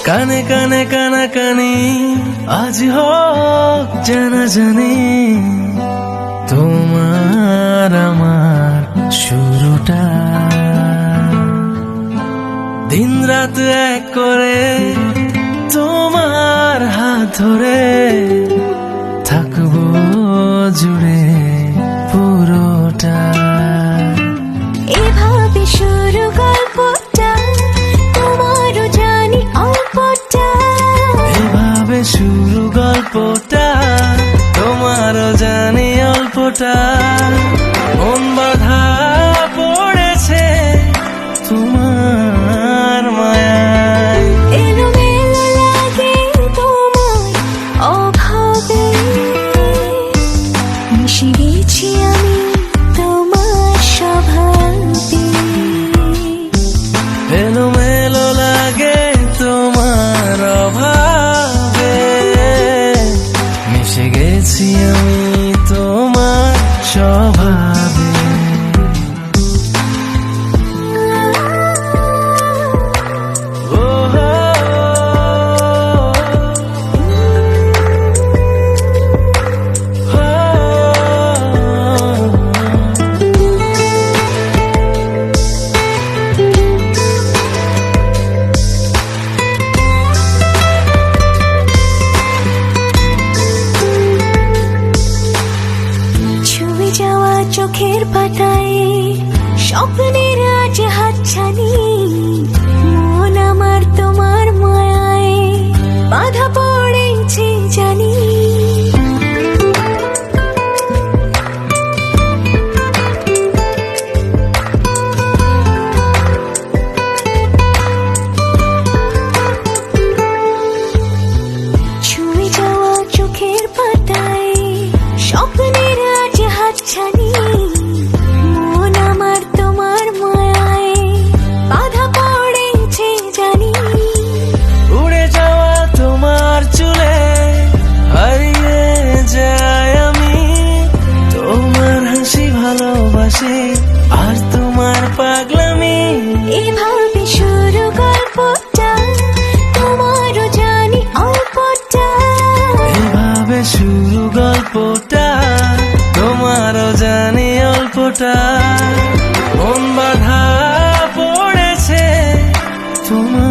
কানে কানে কানাকানি আজ হোক জানাজানি, তোমার আমার শুরুটা। দিন রাত এক করে তোমার হাত ধরে থাকবো জুড়ে পুরোটা। এভাবে শুরু গল্পটা, তোমারও জানি অল্পটা। এভাবে শুরু গল্পটা, তোমারও জানি অল্পটা। মন বাধা পড়েছে তোমার মায়ায়, এলোমেলো লাগে তোমার অভাবে। মিশে গেছি আমি তোমার স্বভাবে। এলোমেলো লাগে তোমার অভাবে। মিশে গেছি আমি তোমার স্বভাবে। ছুঁয়ে যাওয়া চোখের পাতায় স্বপ্নের আজ হাতছানি। মন আমার তোমার মায়ায় বাধা পড়েছে জানি। ছুঁয়ে যাওয়া চোখের পাতায় স্বপ্নের আজ হাতছানি। মন আমার তোমার মায়ায় বাধা পড়েছে জানি। উড়ে যাওয়া তোমার চুলে হারিয়ে যায় আমি। তোমার হাসি ভালোবাসি আর তোমার পাগলামি। এভাবে শুরু গল্পটা, তোমারও জানি অল্পটা। এভাবে শুরু গল্পটা, তোমারও জানি অল্পটা। মন বাধা পড়েছে তোমার